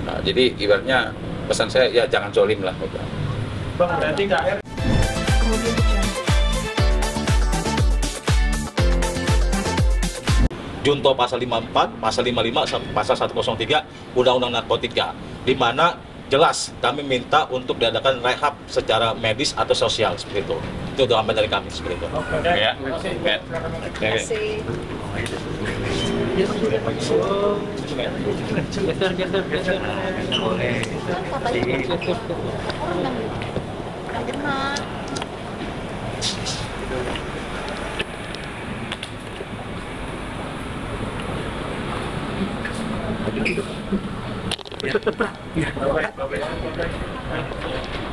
Nah, jadi ibaratnya pesan saya ya jangan zolim lah. Bang, berarti KR Junto pasal 54, pasal 55, pasal 103 Undang-Undang Narkotika, di mana jelas kami minta untuk diadakan rehab secara medis atau sosial seperti itu. Itu dorongan dari kami seperti itu. Oke. Ya. Terima kasih. Geser.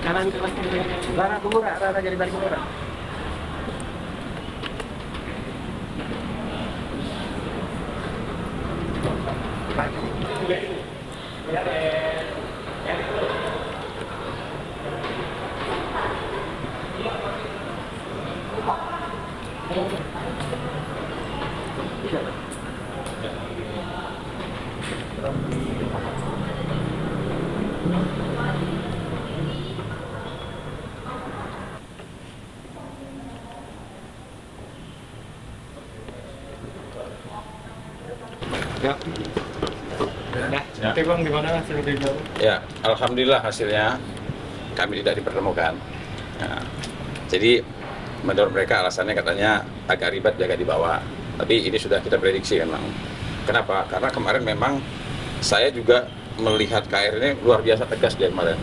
Kanan Rara Kumura, Rara jadi balik Kumura. Ya. Oke Bang, gimana hasil video? Ya, alhamdulillah hasilnya kami tidak dipertemukan. Nah, jadi menurut mereka alasannya katanya agak ribet jaga dibawa. Tapi ini sudah kita prediksi memang. Kenapa? Karena kemarin memang saya juga melihat KR ini luar biasa tegas dia kemarin.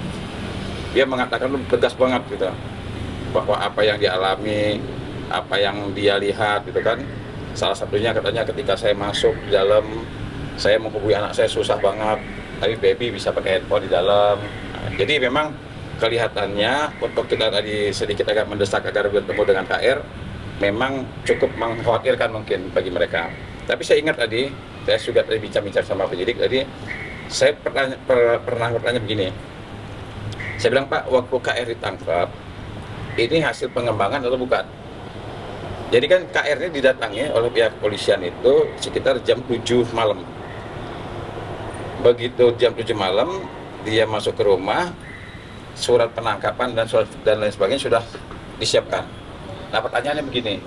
Dia mengatakan tegas banget gitu, bahwa apa yang dialami, apa yang dia lihat gitu kan. Salah satunya katanya ketika saya masuk di dalam, saya menghubungi anak saya susah banget, tapi baby bisa pakai handphone di dalam. Nah, jadi memang kelihatannya untuk kita tadi sedikit agak mendesak agar bertemu dengan KR, memang cukup mengkhawatirkan mungkin bagi mereka. Tapi saya ingat tadi, saya juga tadi bincang-bincang sama penyidik tadi, saya pernah bertanya begini. Saya bilang, Pak, waktu KR ditangkap, ini hasil pengembangan atau bukan? Jadi kan KR ini didatangi oleh pihak kepolisian itu sekitar jam 7 malam. Begitu jam 7 malam, dia masuk ke rumah, surat penangkapan dan lain sebagainya sudah disiapkan. Nah pertanyaannya begini,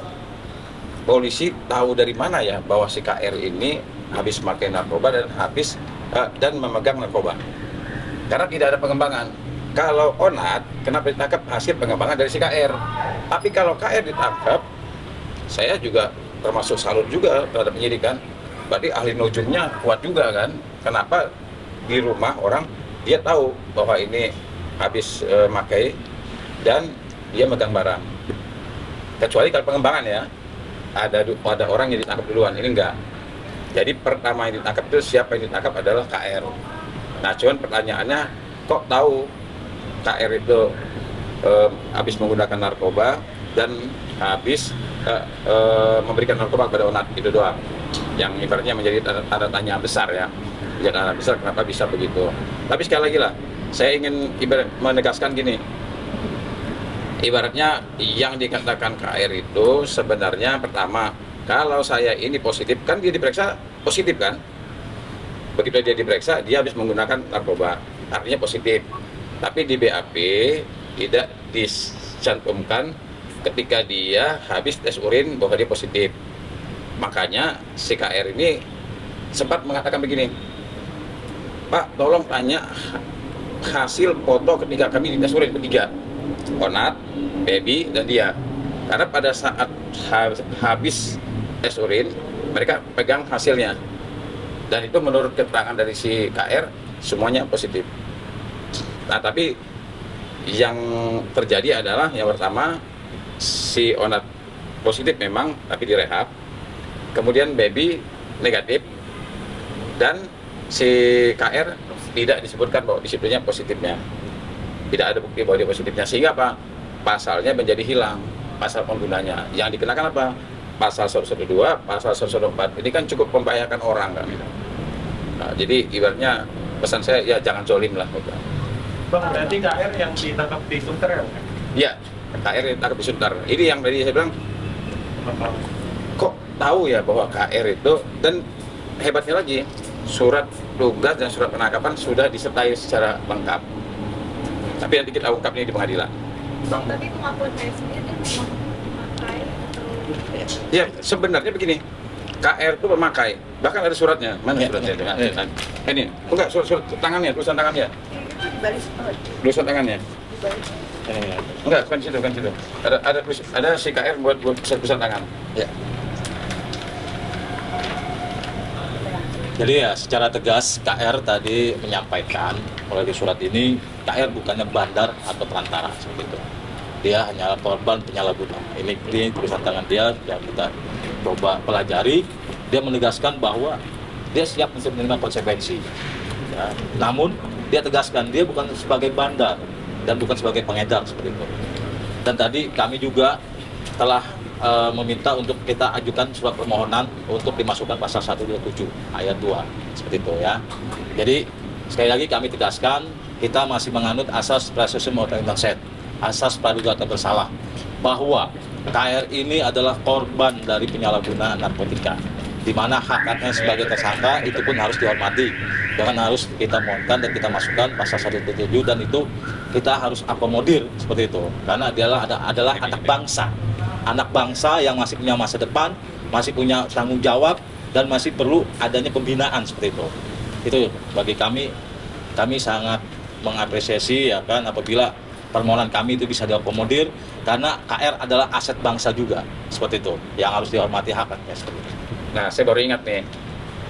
polisi tahu dari mana ya bahwa si KR ini habis memakai narkoba dan memegang narkoba? Karena tidak ada pengembangan. Kalau Onat, kenapa ditangkap? Hasil pengembangan dari si KR. Tapi kalau KR ditangkap, saya juga termasuk salut juga terhadap penyidikan. Berarti ahli nujumnya kuat juga kan? Kenapa di rumah orang dia tahu bahwa ini habis makai dan dia megang barang. Kecuali kalau pengembangan ya, ada orang yang ditangkap duluan, ini enggak. Jadi pertama yang ditangkap itu siapa yang ditangkap adalah KR. Nah cuman pertanyaannya, kok tahu KR itu habis menggunakan narkoba dan habis memberikan narkoba kepada Onat, itu doang yang ibaratnya menjadi tanda tanya besar ya. Menjadi tanda besar kenapa bisa begitu. Tapi sekali lagi lah, saya ingin menegaskan gini, ibaratnya yang dikatakan KR itu sebenarnya pertama, kalau saya ini positif, kan dia diperiksa positif kan, begitu dia diperiksa dia habis menggunakan narkoba, artinya positif. Tapi di BAP tidak dicantumkan ketika dia habis tes urin bahwa dia positif. Makanya si KR ini sempat mengatakan begini, Pak tolong tanya hasil foto ketika kami di tes urin bertiga, Onat, baby, dan dia. Karena pada saat habis tes urin mereka pegang hasilnya, dan itu menurut keterangan dari si KR semuanya positif. Nah tapi yang terjadi adalah yang pertama, si Onat positif memang tapi direhab, kemudian baby negatif, dan si KR tidak disebutkan bahwa disiplinnya positifnya, tidak ada bukti bahwa dia positifnya, sehingga apa? Pasalnya menjadi hilang, pasal penggunanya yang dikenakan apa? Pasal 112, pasal 114. Ini kan cukup membahayakan orang kan. Nah, jadi ibaratnya pesan saya ya jangan zolim lah. Bang, berarti KR yang ditangkap di Sunter ya? Iya, KR ditangkap di Sunter. Ini yang tadi saya bilang, kok tahu ya bahwa KR itu, dan hebatnya lagi, surat tugas dan surat penangkapan sudah disertai secara lengkap. Tapi nanti kita ungkap ini di pengadilan. Tapi pengakuan saya sendiri memakai atau Ya, sebenarnya begini. KR itu pemakai, bahkan ada suratnya. Mana suratnya? Ini, enggak, surat tangannya, tulisan tangannya. itu di baris Tulisan tangannya. di baris. Enggak, bukan di situ, bukan di situ. Ada si KR buat tulisan tangan. Ya. Jadi ya secara tegas KR tadi menyampaikan melalui surat ini KR bukannya bandar atau perantara seperti itu. Dia hanya korban penyalahguna. Ini tulisan tangan dia yang kita coba pelajari. Dia menegaskan bahwa dia siap untuk menerima konsekuensi. Ya. Namun dia tegaskan dia bukan sebagai bandar dan bukan sebagai pengedar seperti itu. Dan tadi kami juga telah meminta untuk kita ajukan surat permohonan untuk dimasukkan pasal 127 ayat 2 seperti itu ya. Jadi sekali lagi kami tegaskan kita masih menganut asas presumption of innocence, asas praduga tak bersalah, bahwa KR ini adalah korban dari penyalahgunaan narkotika, di mana haknya sebagai tersangka itu pun harus dihormati dengan harus kita mohonkan dan kita masukkan pasal 127 dan itu kita harus akomodir seperti itu karena dia adalah anak bangsa yang masih punya masa depan, masih punya tanggung jawab dan masih perlu adanya pembinaan seperti itu. Itu bagi kami sangat mengapresiasi ya kan apabila permohonan kami itu bisa diakomodir karena KR adalah aset bangsa juga seperti itu yang harus dihormati haknya seperti itu. Nah, saya baru ingat nih,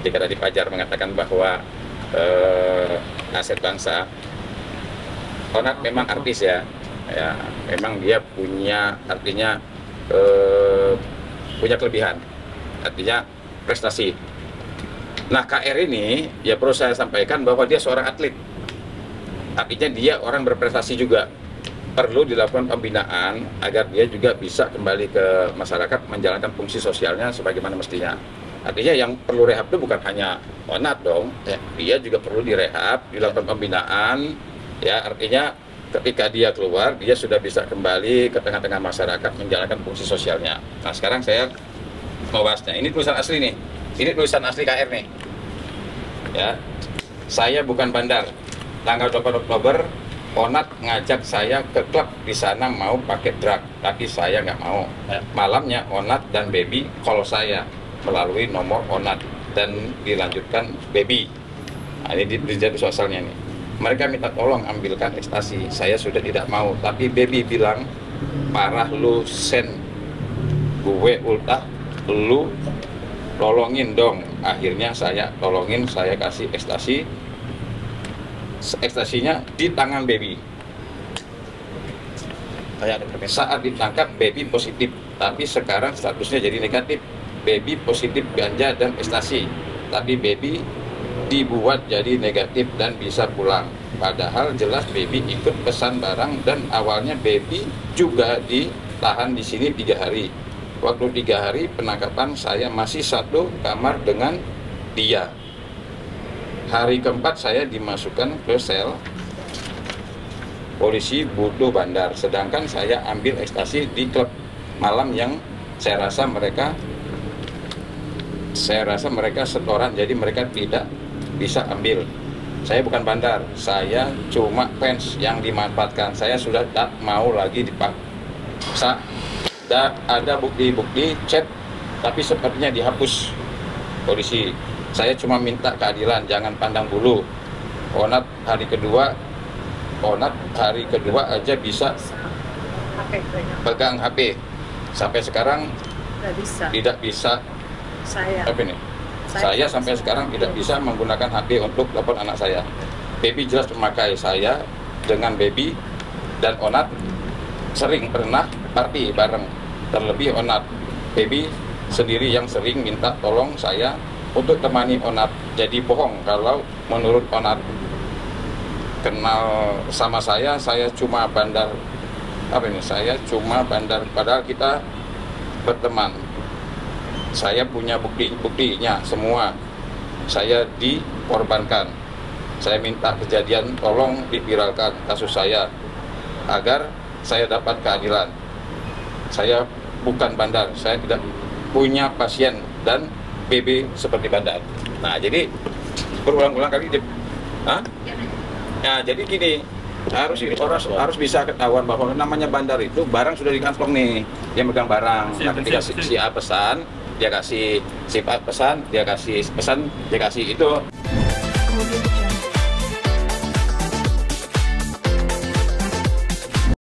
jika tadi Fajar mengatakan bahwa aset bangsa, Onat memang artis ya, memang dia punya artinya punya kelebihan, artinya prestasi. Nah, KR ini ya perlu saya sampaikan bahwa dia seorang atlet, artinya dia orang berprestasi juga. Perlu dilakukan pembinaan agar dia juga bisa kembali ke masyarakat menjalankan fungsi sosialnya sebagaimana mestinya. Artinya yang perlu rehab itu bukan hanya Onat dong, dia juga perlu direhab, dilakukan pembinaan, ya artinya ketika dia keluar dia sudah bisa kembali ke tengah-tengah masyarakat menjalankan fungsi sosialnya. Nah sekarang saya mau bahasnya. Ini tulisan asli nih, ini tulisan asli KR nih. Ya, saya bukan bandar. Tanggal 8 Oktober Onat ngajak saya ke klub di sana mau pakai drug, tapi saya nggak mau. Malamnya Onat dan Baby call saya melalui nomor Onat dan dilanjutkan Baby. Nah, ini jadi soalnya nih. Mereka minta tolong ambilkan ekstasi. Saya sudah tidak mau, tapi Baby bilang parah lu sen, gue ultah, lu tolongin dong. Akhirnya saya tolongin, saya kasih ekstasi. Ekstasinya di tangan Baby. Saat ditangkap Baby positif, tapi sekarang statusnya jadi negatif. Baby positif ganja dan ekstasi, tapi Baby dibuat jadi negatif dan bisa pulang. Padahal jelas Baby ikut pesan barang dan awalnya Baby juga ditahan di sini 3 hari. Waktu 3 hari penangkapan saya masih satu kamar dengan dia. Hari keempat saya dimasukkan ke sel polisi butuh bandar, sedangkan saya ambil ekstasi di klub malam yang saya rasa mereka setoran, jadi mereka tidak bisa ambil. Saya bukan bandar, saya cuma fans yang dimanfaatkan. Saya sudah tak mau lagi dipaksa. Ada bukti-bukti chat, tapi sepertinya dihapus polisi. Saya cuma minta keadilan, jangan pandang bulu. Onat hari kedua aja bisa pegang HP. Sampai sekarang tidak bisa. Saya sampai sekarang tidak bisa menggunakan HP untuk telepon anak saya. Baby jelas memakai saya dengan Baby dan Onat sering pernah party bareng. Terlebih Onat, Baby sendiri yang sering minta tolong saya untuk temani Onat. Jadi bohong kalau menurut Onat kenal sama saya cuma bandar. Saya cuma bandar, padahal kita berteman. Saya punya buktinya semua. Saya dikorbankan. Saya minta kejadian tolong diviralkan kasus saya agar saya dapat keadilan. Saya bukan bandar, saya tidak punya pasien dan BB seperti bandar. Nah, jadi berulang-ulang kali Hah? Ya jadi gini, harus bisa ketahuan bahwa namanya bandar itu barang sudah di kantong nih, dia megang barang. Nah, ketika si A pesan, dia kasih si A pesan, dia kasih pesan, dia kasih itu.